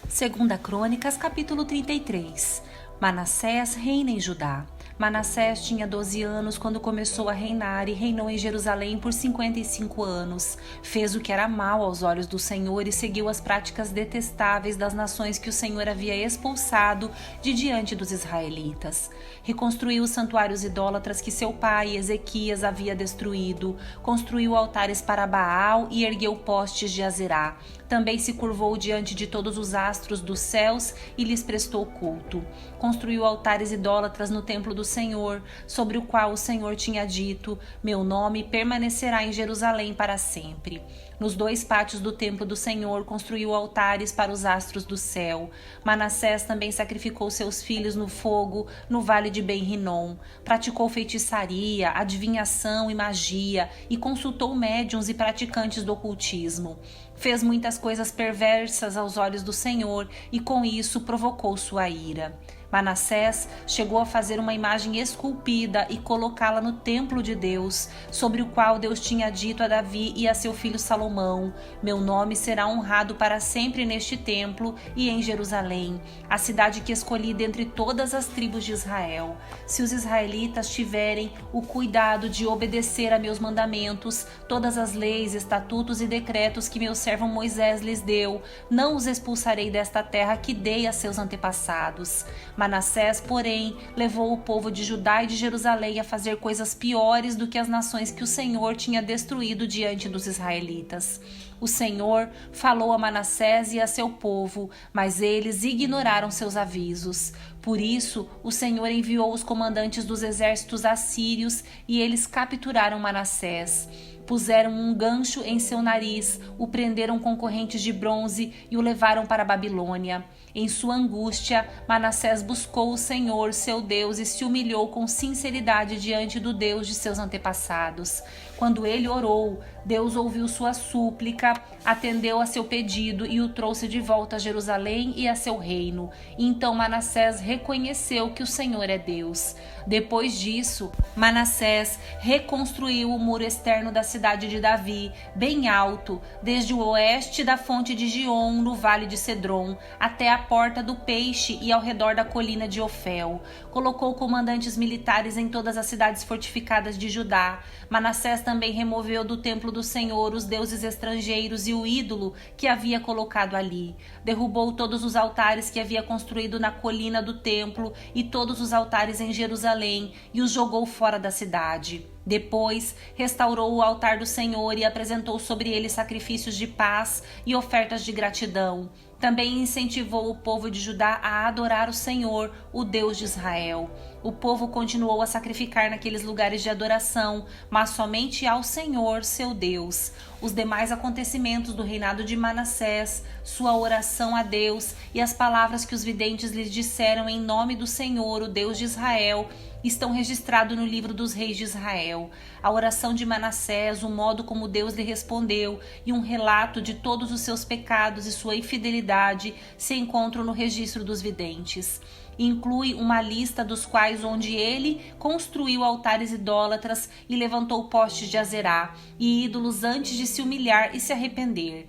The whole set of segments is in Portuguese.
Segunda Crônicas, capítulo 33. Manassés reina em Judá. Manassés tinha 12 anos quando começou a reinar e reinou em Jerusalém por 55 anos. Fez o que era mal aos olhos do Senhor e seguiu as práticas detestáveis das nações que o Senhor havia expulsado de diante dos israelitas. Reconstruiu os santuários idólatras que seu pai Ezequias havia destruído. Construiu altares para Baal e ergueu postes de Azerá. Também se curvou diante de todos os astros dos céus e lhes prestou culto. Construiu altares idólatras no templo do Senhor, sobre o qual o Senhor tinha dito: meu nome permanecerá em Jerusalém para sempre. Nos 2 pátios do templo do Senhor construiu altares para os astros do céu. Manassés também sacrificou seus filhos no fogo, no vale de Ben-Rinom. Praticou feitiçaria, adivinhação e magia, e consultou médiuns e praticantes do ocultismo. Fez muitas coisas perversas aos olhos do Senhor e com isso provocou sua ira. Manassés chegou a fazer uma imagem esculpida e colocá-la no templo de Deus, sobre o qual Deus tinha dito a Davi e a seu filho Salomão: meu nome será honrado para sempre neste templo e em Jerusalém, a cidade que escolhi dentre todas as tribos de Israel. Se os israelitas tiverem o cuidado de obedecer a meus mandamentos, todas as leis, estatutos e decretos que meu servo Moisés lhes deu, não os expulsarei desta terra que dei a seus antepassados. Manassés, porém, levou o povo de Judá e de Jerusalém a fazer coisas piores do que as nações que o Senhor tinha destruído diante dos israelitas. O Senhor falou a Manassés e a seu povo, mas eles ignoraram seus avisos. Por isso, o Senhor enviou os comandantes dos exércitos assírios e eles capturaram Manassés. Puseram um gancho em seu nariz, o prenderam com correntes de bronze e o levaram para a Babilônia. Em sua angústia, Manassés buscou o Senhor, seu Deus, e se humilhou com sinceridade diante do Deus de seus antepassados. Quando ele orou, Deus ouviu sua súplica, atendeu a seu pedido e o trouxe de volta a Jerusalém e a seu reino. Então Manassés reconheceu que o Senhor é Deus. Depois disso, Manassés reconstruiu o muro externo da cidade de Davi, bem alto, desde o oeste da fonte de Giom, no vale de Cedron, até a porta do peixe e ao redor da colina de Ofel. Colocou comandantes militares em todas as cidades fortificadas de Judá. Manassés também removeu do templo do Senhor os deuses estrangeiros e o ídolo que havia colocado ali. Derrubou todos os altares que havia construído na colina do templo e todos os altares em Jerusalém e os jogou fora da cidade. Depois, restaurou o altar do Senhor e apresentou sobre ele sacrifícios de paz e ofertas de gratidão. Também incentivou o povo de Judá a adorar o Senhor, o Deus de Israel. O povo continuou a sacrificar naqueles lugares de adoração, mas somente ao Senhor, seu Deus. Os demais acontecimentos do reinado de Manassés, sua oração a Deus e as palavras que os videntes lhes disseram em nome do Senhor, o Deus de Israel, estão registrados no livro dos reis de Israel. A oração de Manassés, o modo como Deus lhe respondeu e um relato de todos os seus pecados e sua infidelidade se encontram no registro dos videntes. Inclui uma lista dos quais onde ele construiu altares idólatras e levantou postes de Azerá e ídolos antes de se humilhar e se arrepender.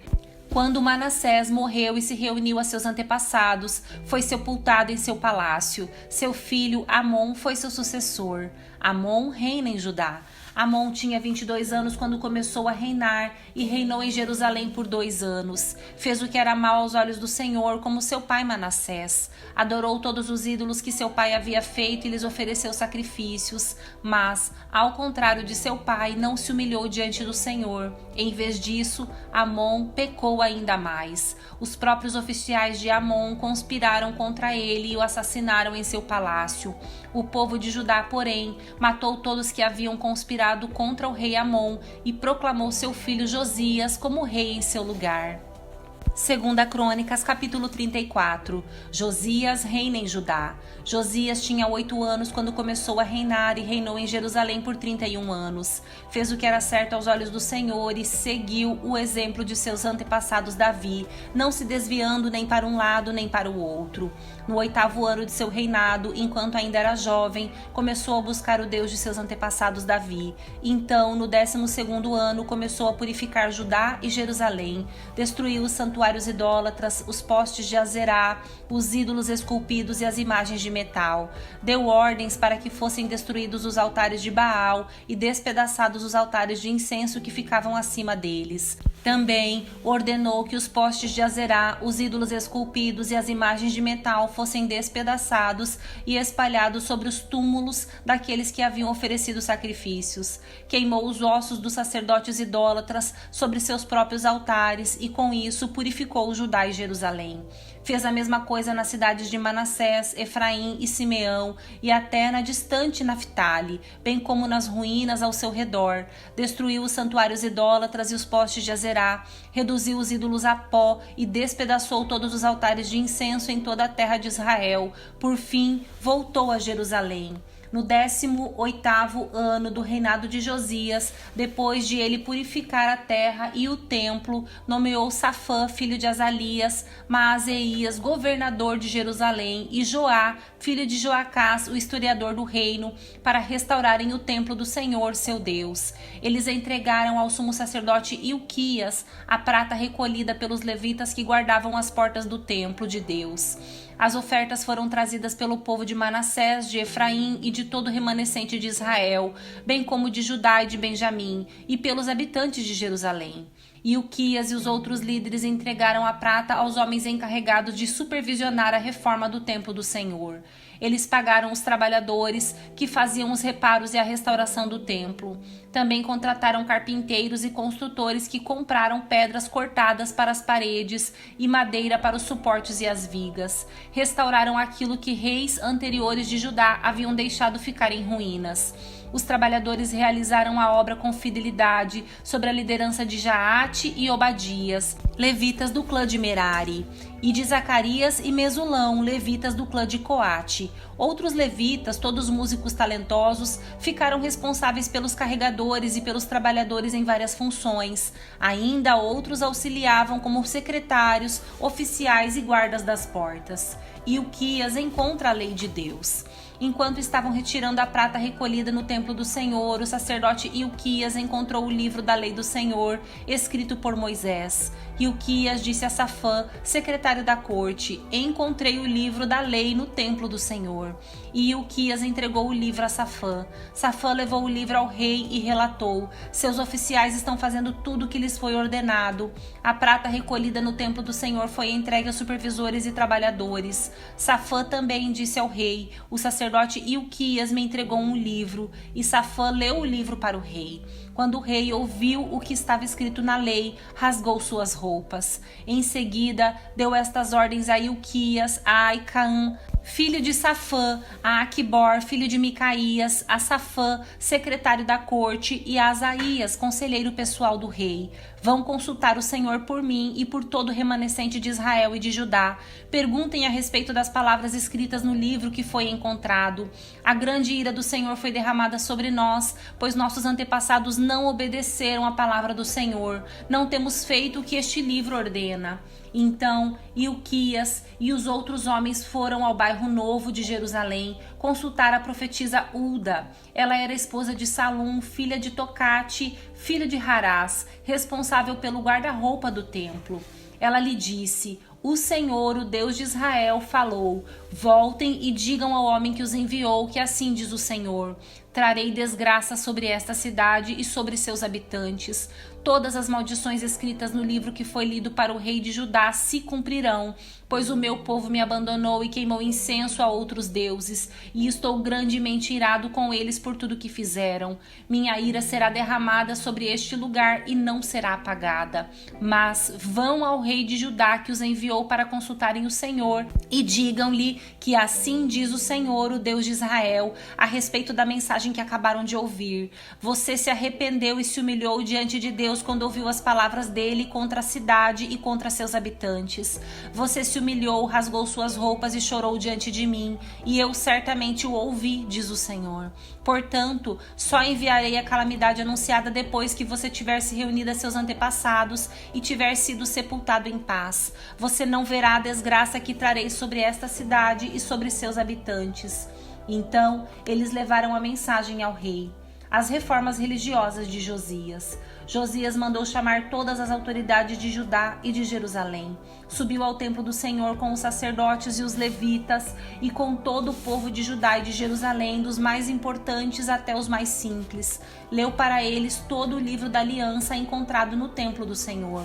Quando Manassés morreu e se reuniu a seus antepassados, foi sepultado em seu palácio. Seu filho Amon foi seu sucessor. Amon reina em Judá. Amon tinha 22 anos quando começou a reinar e reinou em Jerusalém por 2 anos. Fez o que era mal aos olhos do Senhor, como seu pai Manassés. Adorou todos os ídolos que seu pai havia feito e lhes ofereceu sacrifícios. Mas, ao contrário de seu pai, não se humilhou diante do Senhor. Em vez disso, Amon pecou ainda mais. Os próprios oficiais de Amon conspiraram contra ele e o assassinaram em seu palácio. O povo de Judá, porém, matou todos que haviam conspirado contra o rei Amon e proclamou seu filho Josias como rei em seu lugar. Segunda Crônicas, capítulo 34. Josias reina em Judá. Josias tinha 8 anos quando começou a reinar e reinou em Jerusalém por 31 anos. Fez o que era certo aos olhos do Senhor e seguiu o exemplo de seus antepassados Davi, não se desviando nem para um lado nem para o outro. No 8º ano de seu reinado, enquanto ainda era jovem, começou a buscar o Deus de seus antepassados Davi. Então, no 12º ano, começou a purificar Judá e Jerusalém, destruiu o santuário santuários idólatras, os postes de Azerá, os ídolos esculpidos e as imagens de metal. Deu ordens para que fossem destruídos os altares de Baal e despedaçados os altares de incenso que ficavam acima deles. Também ordenou que os postes de Azerá, os ídolos esculpidos e as imagens de metal fossem despedaçados e espalhados sobre os túmulos daqueles que haviam oferecido sacrifícios. Queimou os ossos dos sacerdotes idólatras sobre seus próprios altares e com isso purificou Judá e Jerusalém. Fez a mesma coisa nas cidades de Manassés, Efraim e Simeão e até na distante Naftali, bem como nas ruínas ao seu redor. Destruiu os santuários idólatras e os postes de Azerá, reduziu os ídolos a pó e despedaçou todos os altares de incenso em toda a terra de Israel. Por fim, voltou a Jerusalém. No 18º ano do reinado de Josias, depois de ele purificar a terra e o templo, nomeou Safã, filho de Azalias, Maazéias, governador de Jerusalém, e Joá, filho de Joacás, o historiador do reino, para restaurarem o templo do Senhor, seu Deus. Eles entregaram ao sumo sacerdote Ilquias a prata recolhida pelos levitas que guardavam as portas do templo de Deus. As ofertas foram trazidas pelo povo de Manassés, de Efraim e de todo o remanescente de Israel, bem como de Judá e de Benjamim, e pelos habitantes de Jerusalém. Ilquias e os outros líderes entregaram a prata aos homens encarregados de supervisionar a reforma do templo do Senhor. Eles pagaram os trabalhadores que faziam os reparos e a restauração do templo. Também contrataram carpinteiros e construtores que compraram pedras cortadas para as paredes e madeira para os suportes e as vigas. Restauraram aquilo que reis anteriores de Judá haviam deixado ficar em ruínas. Os trabalhadores realizaram a obra com fidelidade, sob a liderança de Jaate e Obadias, levitas do clã de Merari, e de Zacarias e Mesulão, levitas do clã de Coate. Outros levitas, todos músicos talentosos, ficaram responsáveis pelos carregadores e pelos trabalhadores em várias funções. Ainda outros auxiliavam como secretários, oficiais e guardas das portas. Ilquias encontra a lei de Deus. Enquanto estavam retirando a prata recolhida no templo do Senhor, o sacerdote Ilquias encontrou o livro da lei do Senhor, escrito por Moisés. Ilquias disse a Safã, secretário da corte: encontrei o livro da lei no templo do Senhor. E Ilquias entregou o livro a Safã. Safã levou o livro ao rei e relatou: seus oficiais estão fazendo tudo o que lhes foi ordenado. A prata recolhida no templo do Senhor foi entregue aos supervisores e trabalhadores. Safã também disse ao rei: o sacerdote Ilquias me entregou um livro. E Safã leu o livro para o rei. Quando o rei ouviu o que estava escrito na lei, rasgou suas roupas. Em seguida, deu estas ordens a Ilquias, a Aicaã, filho de Safã, a Aquibor, filho de Micaías, a Safã, secretário da corte, e a Asaías, conselheiro pessoal do rei. Vão consultar o Senhor por mim e por todo o remanescente de Israel e de Judá. Perguntem a respeito das palavras escritas no livro que foi encontrado. A grande ira do Senhor foi derramada sobre nós, pois nossos antepassados não obedeceram à palavra do Senhor. Não temos feito o que este livro ordena. Então Ilquias e os outros homens foram ao bairro Novo de Jerusalém consultar a profetisa Ulda. Ela era esposa de Salum, filha de Tocate, filho de Harás, responsável pelo guarda-roupa do templo. Ela lhe disse: o Senhor, o Deus de Israel, falou: voltem e digam ao homem que os enviou que assim diz o Senhor: trarei desgraça sobre esta cidade e sobre seus habitantes. Todas as maldições escritas no livro que foi lido para o rei de Judá se cumprirão, pois o meu povo me abandonou e queimou incenso a outros deuses, e estou grandemente irado com eles por tudo que fizeram. Minha ira será derramada sobre este lugar e não será apagada. Mas vão ao rei de Judá que os enviou para consultarem o Senhor e digam-lhe que assim diz o Senhor, o Deus de Israel, a respeito da mensagem que acabaram de ouvir. Você se arrependeu e se humilhou diante de Deus quando ouviu as palavras dele contra a cidade e contra seus habitantes. Você se humilhou, rasgou suas roupas e chorou diante de mim, e eu certamente o ouvi, diz o Senhor. Portanto, só enviarei a calamidade anunciada depois que você tiver se reunido a seus antepassados e tiver sido sepultado em paz. Você não verá a desgraça que trarei sobre esta cidade e sobre seus habitantes. Então, eles levaram a mensagem ao rei. As reformas religiosas de Josias. Josias mandou chamar todas as autoridades de Judá e de Jerusalém. Subiu ao templo do Senhor com os sacerdotes e os levitas e com todo o povo de Judá e de Jerusalém, dos mais importantes até os mais simples. Leu para eles todo o livro da aliança encontrado no templo do Senhor.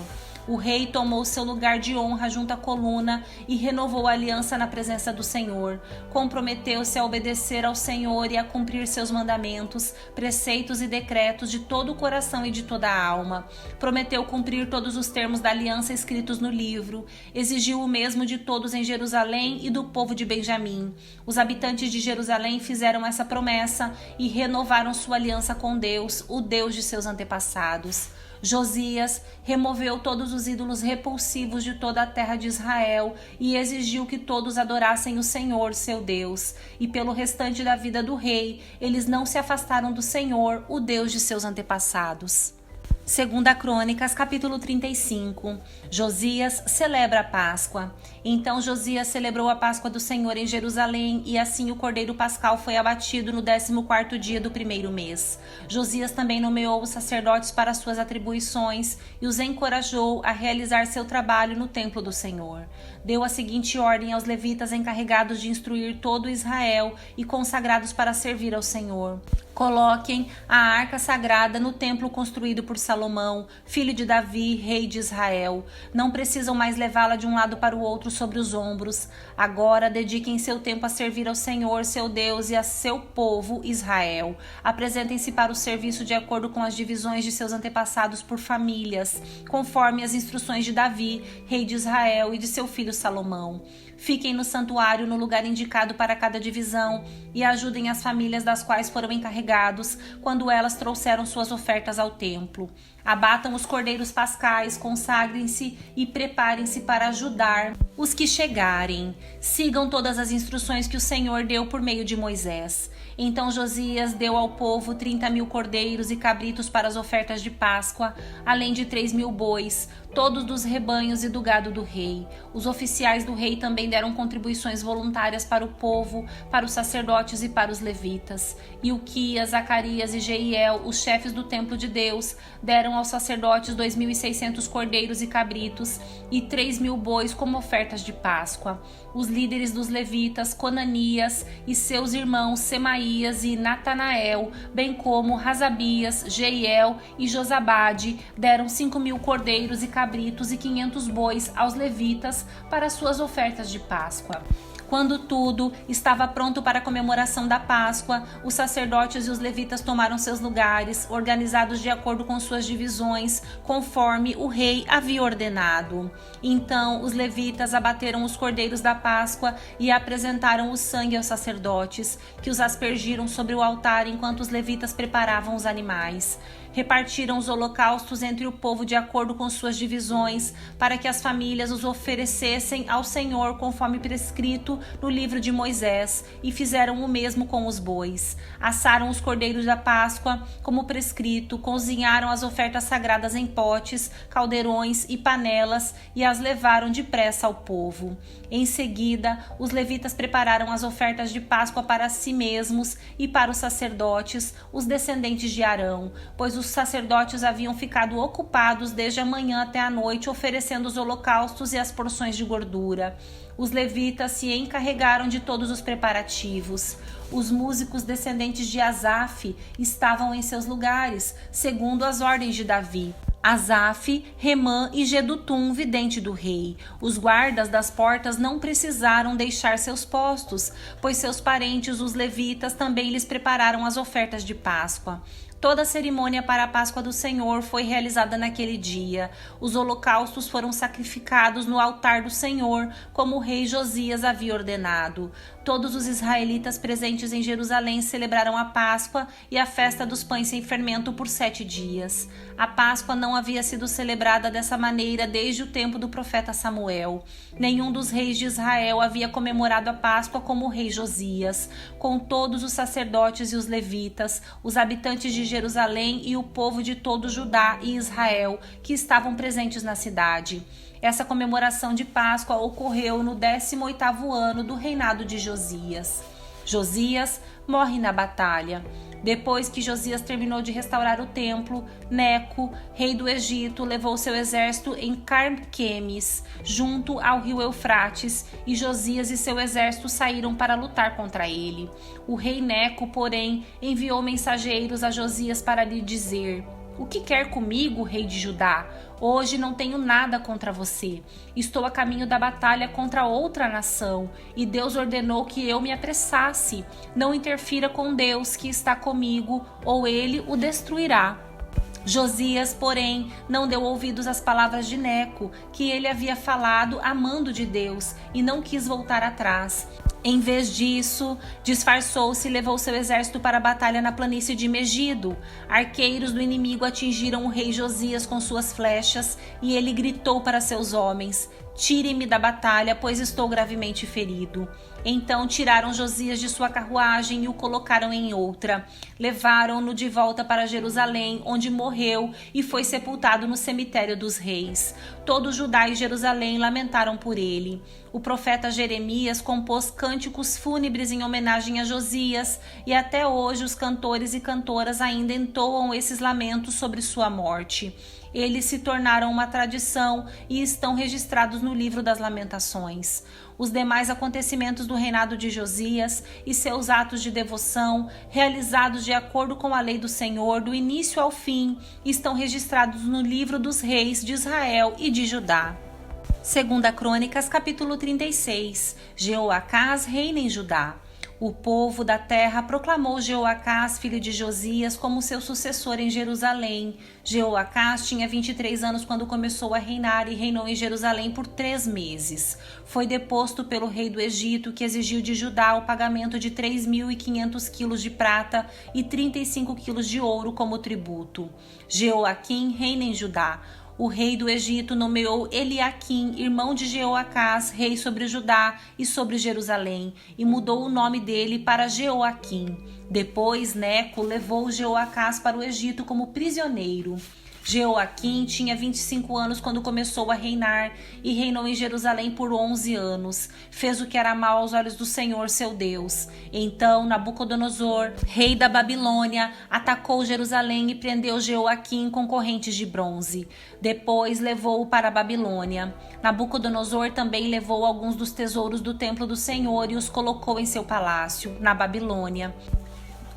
O rei tomou seu lugar de honra junto à coluna e renovou a aliança na presença do Senhor. Comprometeu-se a obedecer ao Senhor e a cumprir seus mandamentos, preceitos e decretos de todo o coração e de toda a alma. Prometeu cumprir todos os termos da aliança escritos no livro. Exigiu o mesmo de todos em Jerusalém e do povo de Benjamim. Os habitantes de Jerusalém fizeram essa promessa e renovaram sua aliança com Deus, o Deus de seus antepassados. Josias removeu todos os ídolos repulsivos de toda a terra de Israel e exigiu que todos adorassem o Senhor, seu Deus. E pelo restante da vida do rei, eles não se afastaram do Senhor, o Deus de seus antepassados. 2 Crônicas, capítulo 35. Josias celebra a Páscoa. Então Josias celebrou a Páscoa do Senhor em Jerusalém, e assim o cordeiro pascal foi abatido no 14º dia do primeiro mês. Josias também nomeou os sacerdotes para suas atribuições e os encorajou a realizar seu trabalho no templo do Senhor. Deu a seguinte ordem aos levitas encarregados de instruir todo Israel e consagrados para servir ao Senhor: coloquem a arca sagrada no templo construído por Salomão, filho de Davi, rei de Israel. Não precisam mais levá-la de um lado para o outro sobre os ombros. Agora dediquem seu tempo a servir ao Senhor, seu Deus, e a seu povo, Israel. Apresentem-se para o serviço de acordo com as divisões de seus antepassados por famílias, conforme as instruções de Davi, rei de Israel, e de seu filho Salomão. Fiquem no santuário no lugar indicado para cada divisão e ajudem as famílias das quais foram encarregados quando elas trouxeram suas ofertas ao templo. Abatam os cordeiros pascais, consagrem-se e preparem-se para ajudar os que chegarem. Sigam todas as instruções que o Senhor deu por meio de Moisés. Então Josias deu ao povo 30.000 cordeiros e cabritos para as ofertas de Páscoa, além de 3.000 bois, todos dos rebanhos e do gado do rei. Os oficiais do rei também deram contribuições voluntárias para o povo, para os sacerdotes e para os levitas. Ilquias, Zacarias e Jeiel, os chefes do templo de Deus, deram aos sacerdotes 2.600 cordeiros e cabritos e 3.000 bois como ofertas de Páscoa. Os líderes dos levitas, Conanias e seus irmãos Semaías e Natanael, bem como Razabias, Jeiel e Josabade, deram 5.000 cordeiros e cabritos e 500 bois aos levitas para suas ofertas de Páscoa. Quando tudo estava pronto para a comemoração da Páscoa, os sacerdotes e os levitas tomaram seus lugares, organizados de acordo com suas divisões, conforme o rei havia ordenado. Então os levitas abateram os cordeiros da Páscoa e apresentaram o sangue aos sacerdotes, que os aspergiram sobre o altar enquanto os levitas preparavam os animais. Repartiram os holocaustos entre o povo de acordo com suas divisões, para que as famílias os oferecessem ao Senhor conforme prescrito no livro de Moisés, e fizeram o mesmo com os bois. Assaram os cordeiros da Páscoa como prescrito, cozinharam as ofertas sagradas em potes, caldeirões e panelas e as levaram depressa ao povo. Em seguida, os levitas prepararam as ofertas de Páscoa para si mesmos e para os sacerdotes, os descendentes de Arão, pois os sacerdotes haviam ficado ocupados desde a manhã até a noite oferecendo os holocaustos e as porções de gordura. Os levitas se encarregaram de todos os preparativos. Os músicos descendentes de Asaf estavam em seus lugares, segundo as ordens de Davi. Asaf, Remã e Gedutum, vidente do rei. Os guardas das portas não precisaram deixar seus postos, pois seus parentes, os levitas, também lhes prepararam as ofertas de Páscoa. Toda a cerimônia para a Páscoa do Senhor foi realizada naquele dia. Os holocaustos foram sacrificados no altar do Senhor, como o rei Josias havia ordenado. Todos os israelitas presentes em Jerusalém celebraram a Páscoa e a festa dos pães sem fermento por 7 dias. A Páscoa não havia sido celebrada dessa maneira desde o tempo do profeta Samuel. Nenhum dos reis de Israel havia comemorado a Páscoa como o rei Josias, com todos os sacerdotes e os levitas, os habitantes de Jerusalém e o povo de todo Judá e Israel que estavam presentes na cidade. Essa comemoração de Páscoa ocorreu no 18º ano do reinado de Josias. Josias morre na batalha. Depois que Josias terminou de restaurar o templo, Neco, rei do Egito, levou seu exército em Carquemes, junto ao rio Eufrates, e Josias e seu exército saíram para lutar contra ele. O rei Neco, porém, enviou mensageiros a Josias para lhe dizer: "O que quer comigo, rei de Judá? Hoje não tenho nada contra você. Estou a caminho da batalha contra outra nação, e Deus ordenou que eu me apressasse. Não interfira com Deus que está comigo, ou ele o destruirá." Josias, porém, não deu ouvidos às palavras de Neco, que ele havia falado a mando de Deus, e não quis voltar atrás. Em vez disso, disfarçou-se e levou seu exército para a batalha na planície de Megido. Arqueiros do inimigo atingiram o rei Josias com suas flechas, e ele gritou para seus homens: "Tirem-me da batalha, pois estou gravemente ferido." Então tiraram Josias de sua carruagem e o colocaram em outra. Levaram-no de volta para Jerusalém, onde morreu e foi sepultado no cemitério dos reis. Todo Judá e Jerusalém lamentaram por ele. O profeta Jeremias compôs cânticos fúnebres em homenagem a Josias, e até hoje os cantores e cantoras ainda entoam esses lamentos sobre sua morte. Eles se tornaram uma tradição e estão registrados no livro das Lamentações. Os demais acontecimentos do reinado de Josias e seus atos de devoção, realizados de acordo com a lei do Senhor, do início ao fim, estão registrados no livro dos reis de Israel e de Judá. 2 Crônicas, capítulo 36. Jeoacás reina em Judá. O povo da terra proclamou Jeoacás, filho de Josias, como seu sucessor em Jerusalém. Jeoacás tinha 23 anos quando começou a reinar e reinou em Jerusalém por 3 meses. Foi deposto pelo rei do Egito, que exigiu de Judá o pagamento de 3.500 quilos de prata e 35 quilos de ouro como tributo. Jeoaquim reina em Judá. O rei do Egito nomeou Eliaquim, irmão de Jeoacás, rei sobre Judá e sobre Jerusalém, e mudou o nome dele para Jeoaquim. Depois Neco levou Jeoacás para o Egito como prisioneiro. Jeoaquim tinha 25 anos quando começou a reinar e reinou em Jerusalém por 11 anos. Fez o que era mal aos olhos do Senhor, seu Deus. Então Nabucodonosor, rei da Babilônia, atacou Jerusalém e prendeu Jeoaquim com correntes de bronze. Depois levou-o para a Babilônia. Nabucodonosor também levou alguns dos tesouros do templo do Senhor e os colocou em seu palácio, na Babilônia.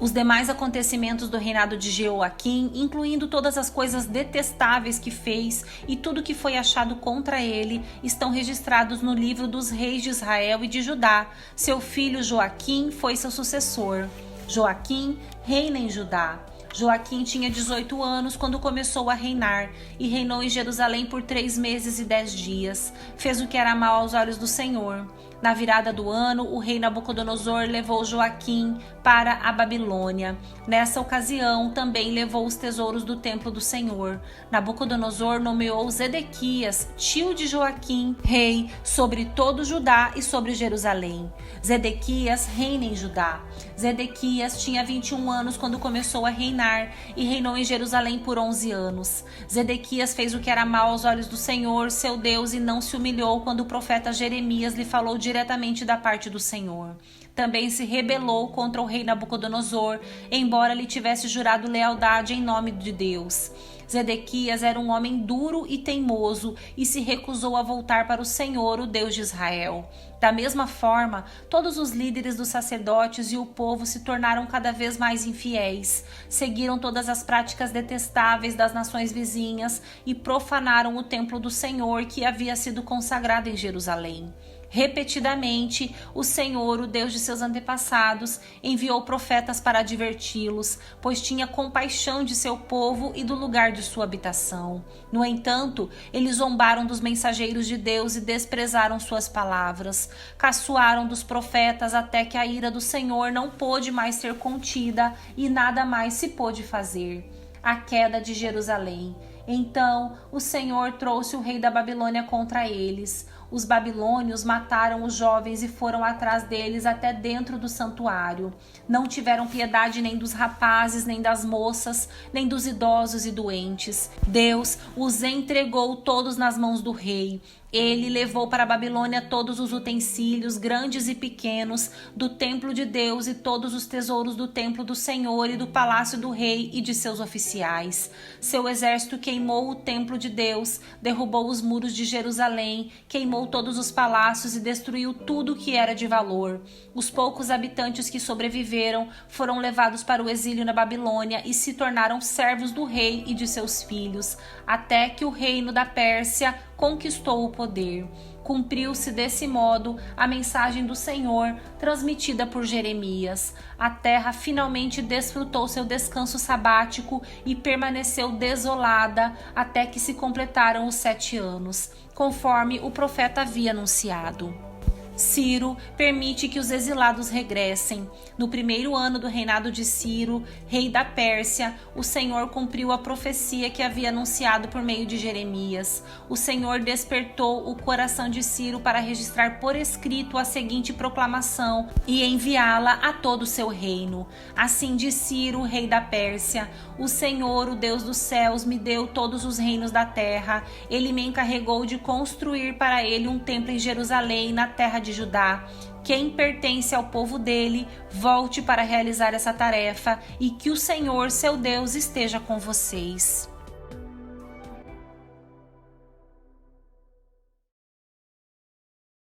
Os demais acontecimentos do reinado de Jeoaquim, incluindo todas as coisas detestáveis que fez e tudo que foi achado contra ele, estão registrados no livro dos reis de Israel e de Judá. Seu filho Joaquim foi seu sucessor. Joaquim reina em Judá. Joaquim tinha 18 anos quando começou a reinar e reinou em Jerusalém por 3 meses e 10 dias. Fez o que era mal aos olhos do Senhor. Na virada do ano, o rei Nabucodonosor levou Joaquim para a Babilônia. Nessa ocasião, também levou os tesouros do templo do Senhor. Nabucodonosor nomeou Zedequias, tio de Joaquim, rei sobre todo Judá e sobre Jerusalém. Zedequias reina em Judá. Zedequias tinha 21 anos quando começou a reinar e reinou em Jerusalém por 11 anos. Zedequias fez o que era mal aos olhos do Senhor, seu Deus, e não se humilhou quando o profeta Jeremias lhe falou diretamente da parte do Senhor. Também se rebelou contra o rei Nabucodonosor, embora lhe tivesse jurado lealdade em nome de Deus. Zedequias era um homem duro e teimoso e se recusou a voltar para o Senhor, o Deus de Israel. Da mesma forma, todos os líderes dos sacerdotes e o povo se tornaram cada vez mais infiéis, seguiram todas as práticas detestáveis das nações vizinhas e profanaram o templo do Senhor que havia sido consagrado em Jerusalém. Repetidamente, o Senhor, o Deus de seus antepassados, enviou profetas para adverti-los, pois tinha compaixão de seu povo e do lugar de sua habitação. No entanto, eles zombaram dos mensageiros de Deus e desprezaram suas palavras. Caçoaram dos profetas até que a ira do Senhor não pôde mais ser contida e nada mais se pôde fazer. A queda de Jerusalém. Então o Senhor trouxe o rei da Babilônia contra eles. Os babilônios mataram os jovens e foram atrás deles até dentro do santuário. Não tiveram piedade nem dos rapazes, nem das moças, nem dos idosos e doentes. Deus os entregou todos nas mãos do rei. Ele levou para a Babilônia todos os utensílios, grandes e pequenos, do templo de Deus e todos os tesouros do templo do Senhor e do palácio do rei e de seus oficiais. Seu exército queimou o templo de Deus, derrubou os muros de Jerusalém, queimou todos os palácios e destruiu tudo que era de valor. Os poucos habitantes que sobreviveram foram levados para o exílio na Babilônia e se tornaram servos do rei e de seus filhos, até que o reino da Pérsia conquistou o poder. Cumpriu-se desse modo a mensagem do Senhor transmitida por Jeremias. A terra finalmente desfrutou seu descanso sabático e permaneceu desolada até que se completaram os 7 anos, conforme o profeta havia anunciado. Ciro permite que os exilados regressem. No primeiro ano do reinado de Ciro, rei da Pérsia, o Senhor cumpriu a profecia que havia anunciado por meio de Jeremias. O Senhor despertou o coração de Ciro para registrar por escrito a seguinte proclamação e enviá-la a todo o seu reino. Assim diz Ciro, rei da Pérsia: o Senhor, o Deus dos céus, me deu todos os reinos da terra. Ele me encarregou de construir para ele um templo em Jerusalém, na terra de Judá. Quem pertence ao povo dele, volte para realizar essa tarefa, e que o Senhor, seu Deus, esteja com vocês.